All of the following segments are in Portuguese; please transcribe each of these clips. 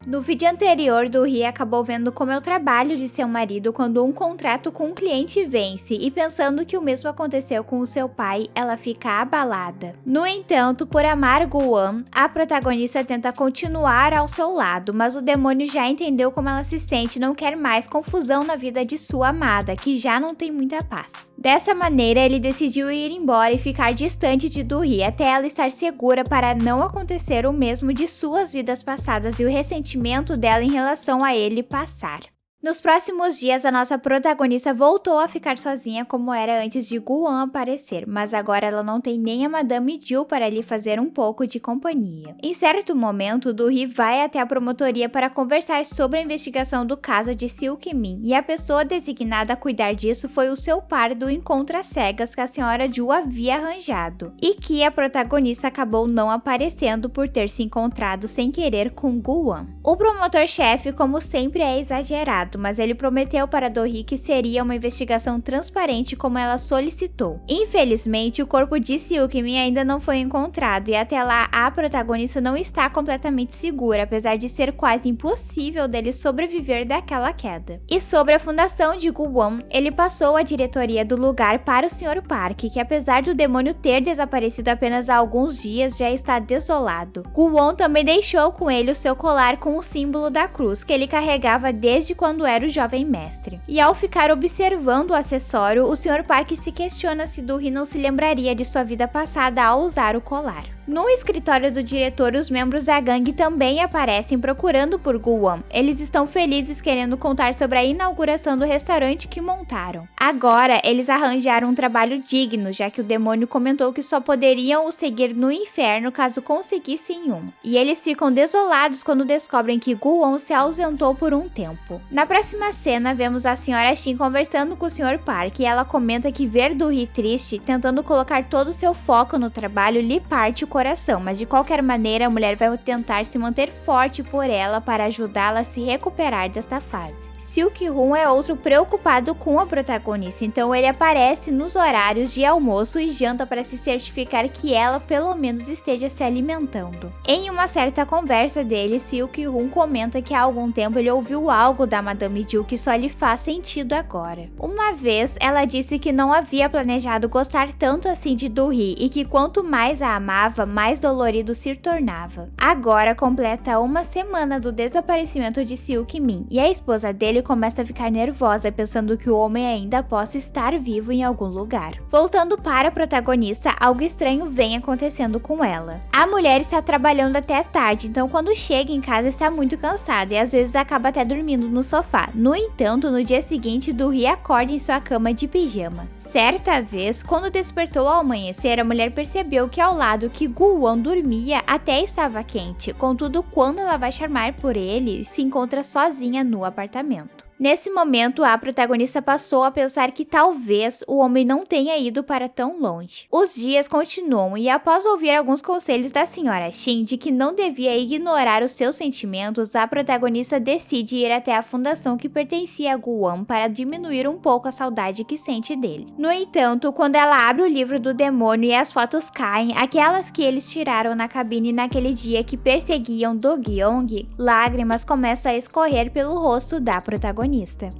No vídeo anterior, Do-hee acabou vendo como é o trabalho de seu marido quando um contrato com um cliente vence e pensando que o mesmo aconteceu com o seu pai, ela fica abalada. No entanto, por amar Gu-won, a protagonista tenta continuar ao seu lado, mas o demônio já entendeu como ela se sente e não quer mais confusão na vida de sua amada, que já não tem muita paz. Dessa maneira, ele decidiu ir embora e ficar distante de Do-hee até ela estar segura para não acontecer o mesmo de suas vidas passadas e o ressentimento dela em relação a ele passar. Nos próximos dias, a nossa protagonista voltou a ficar sozinha como era antes de Gu-won aparecer, mas agora ela não tem nem a Madame Jill para lhe fazer um pouco de companhia. Em certo momento, Do-hee vai até a promotoria para conversar sobre a investigação do caso de Seok-min, e a pessoa designada a cuidar disso foi o seu par do encontro às cegas que a senhora Ju havia arranjado, e que a protagonista acabou não aparecendo por ter se encontrado sem querer com Gu-won. O promotor-chefe, como sempre, é exagerado, mas ele prometeu para Do-hee que seria uma investigação transparente como ela solicitou. Infelizmente, o corpo de Seok-min ainda não foi encontrado e até lá a protagonista não está completamente segura, apesar de ser quase impossível dele sobreviver daquela queda. E sobre a fundação de Gu-won, ele passou a diretoria do lugar para o Sr. Park, que apesar do demônio ter desaparecido apenas há alguns dias, já está desolado. Gu-won também deixou com ele o seu colar com o símbolo da cruz, que ele carregava desde quando era o jovem mestre. E ao ficar observando o acessório, o Sr. Park se questiona se Do-hee não se lembraria de sua vida passada ao usar o colar. No escritório do diretor, os membros da gangue também aparecem procurando por Gu-won. Eles estão felizes querendo contar sobre a inauguração do restaurante que montaram. Agora, eles arranjaram um trabalho digno, já que o demônio comentou que só poderiam o seguir no inferno caso conseguissem um. E eles ficam desolados quando descobrem que Gu-won se ausentou por um tempo. Na próxima cena, vemos a senhora Shin conversando com o Sr. Park e ela comenta que ver Do-hee triste, tentando colocar todo o seu foco no trabalho, lhe parte o coração, mas de qualquer maneira a mulher vai tentar se manter forte por ela para ajudá-la a se recuperar desta fase. Seok-hoon é outro preocupado com a protagonista, então ele aparece nos horários de almoço e janta para se certificar que ela pelo menos esteja se alimentando. Em uma certa conversa dele, Seok-hoon comenta que há algum tempo ele ouviu algo da Madame Jill que só lhe faz sentido agora. Uma vez, ela disse que não havia planejado gostar tanto assim de Do-hee e que quanto mais a amava, mais dolorido se tornava. Agora completa uma semana do desaparecimento de Seok-min e a esposa dele começa a ficar nervosa pensando que o homem ainda possa estar vivo em algum lugar. Voltando para a protagonista, algo estranho vem acontecendo com ela. A mulher está trabalhando até tarde, então quando chega em casa está muito cansada e às vezes acaba até dormindo no sofá. No entanto, no dia seguinte, Do-hee acorda em sua cama de pijama. Certa vez, quando despertou ao amanhecer, a mulher percebeu que ao lado que Gu-won dormia até estava quente, contudo quando ela vai chamar por ele, se encontra sozinha no apartamento. Nesse momento, a protagonista passou a pensar que talvez o homem não tenha ido para tão longe. Os dias continuam e após ouvir alguns conselhos da senhora Shin de que não devia ignorar os seus sentimentos, a protagonista decide ir até a fundação que pertencia a Gu-won para diminuir um pouco a saudade que sente dele. No entanto, quando ela abre o livro do demônio e as fotos caem, aquelas que eles tiraram na cabine naquele dia que perseguiam Do-gyeong, lágrimas começam a escorrer pelo rosto da protagonista.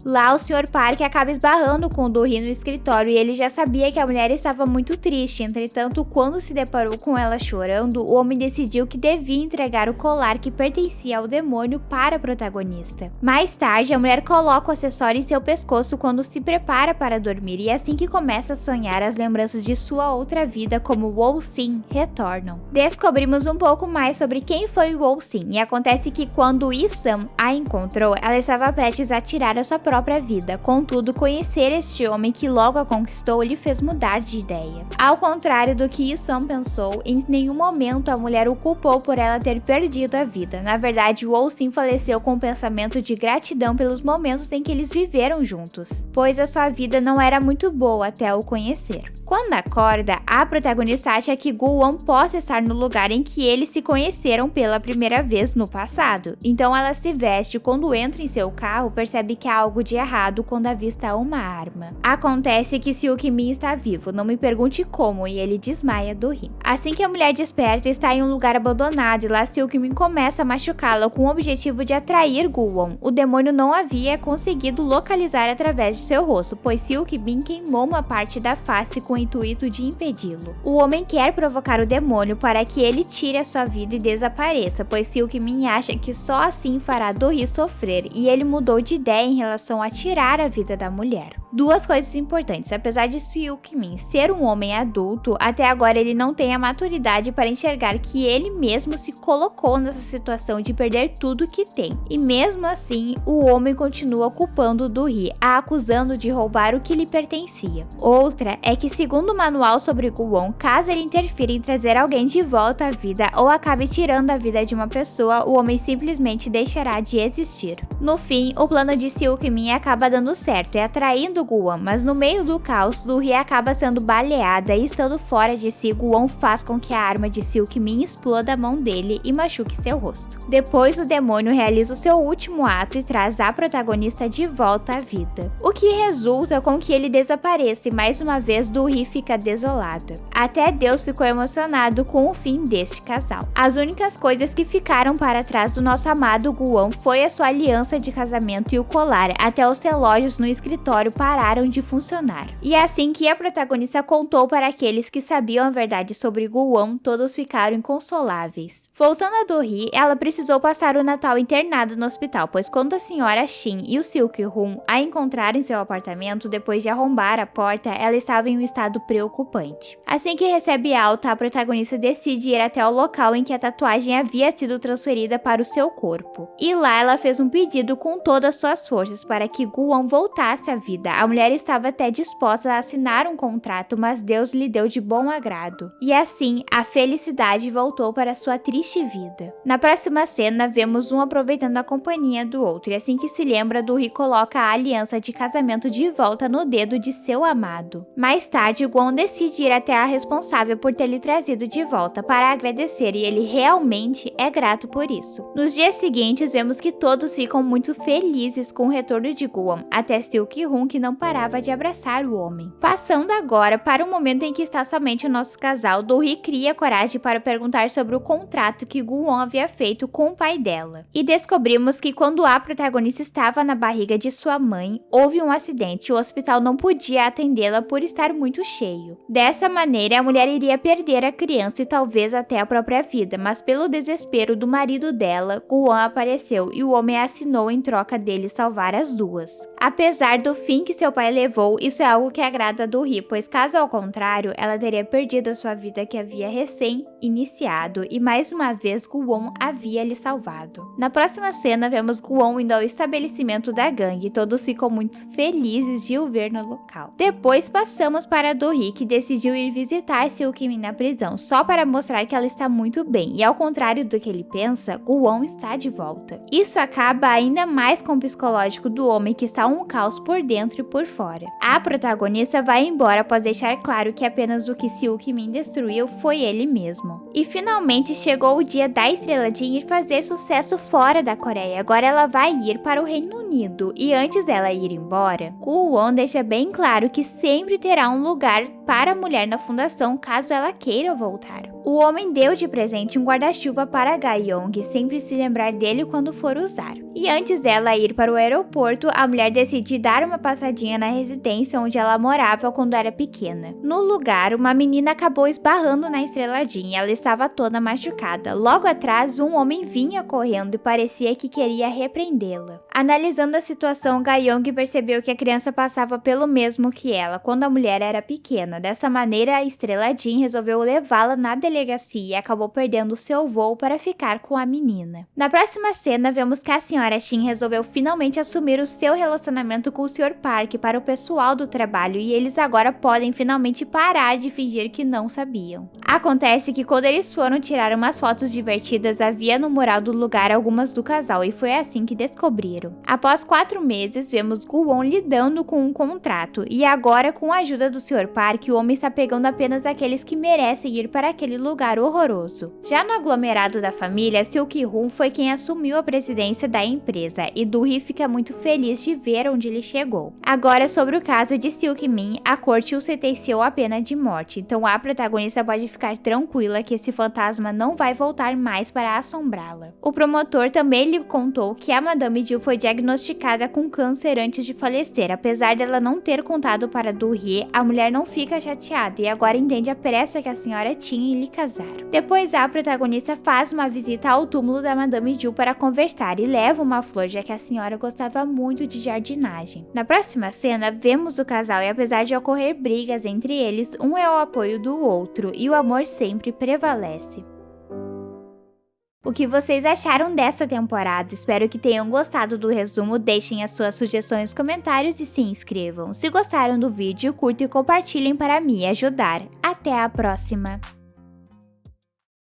Lá, o Sr. Park acaba esbarrando com o Do-hee no escritório e ele já sabia que a mulher estava muito triste. Entretanto, quando se deparou com ela chorando, o homem decidiu que devia entregar o colar que pertencia ao demônio para a protagonista. Mais tarde, a mulher coloca o acessório em seu pescoço quando se prepara para dormir e assim que começa a sonhar, as lembranças de sua outra vida como Woo-sin retornam. Descobrimos um pouco mais sobre quem foi Woo-sin e acontece que quando Yi-sam a encontrou, ela estava prestes a tirar a sua própria vida. Contudo, conhecer este homem que logo a conquistou lhe fez mudar de ideia. Ao contrário do que Yi-sam pensou, em nenhum momento a mulher o culpou por ela ter perdido a vida. Na verdade, Woo-sin faleceu com um pensamento de gratidão pelos momentos em que eles viveram juntos, pois a sua vida não era muito boa até o conhecer. Quando acorda, a protagonista acha que Gu-won possa estar no lugar em que eles se conheceram pela primeira vez no passado. Então ela se veste e quando entra em seu carro, percebe percebe que há algo de errado quando avista uma arma. Acontece que Seok-min está vivo, não me pergunte como, e ele desmaia do rim. Assim que a mulher desperta, está em um lugar abandonado e lá Seok-min começa a machucá-la com o objetivo de atrair Gu-won. O demônio não havia conseguido localizar através de seu rosto, pois Seok-min queimou uma parte da face com o intuito de impedi-lo. O homem quer provocar o demônio para que ele tire a sua vida e desapareça, pois Seok-min acha que só assim fará Do-hee sofrer, e ele mudou de ideia em relação a tirar a vida da mulher. Duas coisas importantes: apesar de Seok-min ser um homem adulto, até agora ele não tem a maturidade para enxergar que ele mesmo se colocou nessa situação de perder tudo que tem. E mesmo assim, o homem continua culpando Do-hee, a acusando de roubar o que lhe pertencia. Outra é que, segundo o manual sobre Gu-won, caso ele interfira em trazer alguém de volta à vida ou acabe tirando a vida de uma pessoa, o homem simplesmente deixará de existir. No fim, o plano de Seok-min acaba dando certo e atraindo Gu-won, mas no meio do caos, Do-hee acaba sendo baleada e, estando fora de si, Gu-won faz com que a arma de Seok-min exploda a mão dele e machuque seu rosto. Depois, o demônio realiza o seu último ato e traz a protagonista de volta à vida, o que resulta com que ele desapareça e mais uma vez Do-hee fica desolada. Até Deus ficou emocionado com o fim deste casal. As únicas coisas que ficaram para trás do nosso amado Gu-won foi a sua aliança de casamento e o colar, até os relógios no escritório pararam de funcionar. E assim que a protagonista contou para aqueles que sabiam a verdade sobre Gu-won, todos ficaram inconsoláveis. Voltando a Do-hee, ela precisou passar o Natal internada no hospital, pois quando a senhora Shin e o Seok-hoon a encontraram em seu apartamento depois de arrombar a porta, ela estava em um estado preocupante. Assim que recebe alta, a protagonista decide ir até o local em que a tatuagem havia sido transferida para o seu corpo. E lá ela fez um pedido com todas suas forças para que Gu-won voltasse à vida. A mulher estava até disposta a assinar um contrato, mas Deus lhe deu de bom agrado. E assim, a felicidade voltou para sua triste vida. Na próxima cena, vemos um aproveitando a companhia do outro, e assim que se lembra, Do-hee coloca a aliança de casamento de volta no dedo de seu amado. Mais tarde, Gu-won decide ir até a responsável por ter lhe trazido de volta para agradecer, e ele realmente é grato por isso. Nos dias seguintes, vemos que todos ficam muito felizes com o retorno de Gu-won, até Seok-hoon, que não parava de abraçar o homem. Passando agora para o momento em que está somente o nosso casal, Do-hee cria coragem para perguntar sobre o contrato que Gu-won havia feito com o pai dela. E descobrimos que quando a protagonista estava na barriga de sua mãe, houve um acidente e o hospital não podia atendê-la por estar muito cheio. Dessa maneira, a mulher iria perder a criança e talvez até a própria vida, mas pelo desespero do marido dela, Gu-won apareceu e o homem assinou em troca dele salvar as duas. Apesar do fim que seu pai levou, isso é algo que agrada a Do-hee, pois caso ao contrário, ela teria perdido a sua vida que havia recém-iniciado e mais uma vez Gu-won havia lhe salvado. Na próxima cena, vemos Gu-won indo ao estabelecimento da gangue e todos ficam muito felizes de o ver no local. Depois passamos para Do-hee, que decidiu ir visitar Seok-min na prisão, só para mostrar que ela está muito bem, e ao contrário do que ele pensa, Gu-won está de volta. Isso acaba ainda mais com o psicológico do homem, que está um caos por dentro e por fora. A protagonista vai embora após deixar claro que apenas o que Seok-min destruiu foi ele mesmo. E finalmente chegou o dia da Estrela Jean ir fazer sucesso fora da Coreia. Agora ela vai ir para o Reino Unido, e antes dela ir embora, Gu-won deixa bem claro que sempre terá um lugar para a mulher na fundação caso ela queira voltar. O homem deu de presente um guarda-chuva para Ga-young, sempre se lembrar dele quando for usar. E antes dela ir para o aeroporto, a mulher decide dar uma passadinha na residência onde ela morava quando era pequena. No lugar, uma menina acabou esbarrando na Estrela Jean e ela estava toda machucada. Logo atrás, um homem vinha correndo e parecia que queria repreendê-la. Analisando a situação, Ga-young percebeu que a criança passava pelo mesmo que ela quando a mulher era pequena. Dessa maneira, a Estrela Jean resolveu levá-la na delegacia e acabou perdendo seu voo para ficar com a menina. Na próxima cena, vemos que a senhora Shin resolveu finalmente assumir o seu relacionamento com o Sr. Park para o pessoal do trabalho e eles agora podem finalmente parar de fingir que não sabiam. Acontece que quando eles foram tirar umas fotos divertidas, havia no mural do lugar algumas do casal e foi assim que descobriram. Após Após 4 meses, vemos Gu-won lidando com um contrato, e agora com a ajuda do Sr. Park, o homem está pegando apenas aqueles que merecem ir para aquele lugar horroroso. Já no aglomerado da família, Seok-hoon foi quem assumiu a presidência da empresa, e Do-hee fica muito feliz de ver onde ele chegou. Agora, sobre o caso de Seok-min, a corte o sentenciou a pena de morte, então a protagonista pode ficar tranquila que esse fantasma não vai voltar mais para assombrá-la. O promotor também lhe contou que a Madame Jill foi diagnosticada com câncer antes de falecer. Apesar dela não ter contado para Do-hee, a mulher não fica chateada e agora entende a pressa que a senhora tinha em lhe casar. Depois, a protagonista faz uma visita ao túmulo da Madame Jill para conversar e leva uma flor, já que a senhora gostava muito de jardinagem. Na próxima cena, vemos o casal e apesar de ocorrer brigas entre eles, um é o apoio do outro e o amor sempre prevalece. O que vocês acharam dessa temporada? Espero que tenham gostado do resumo, deixem as suas sugestões nos comentários e se inscrevam. Se gostaram do vídeo, curtam e compartilhem para me ajudar. Até a próxima!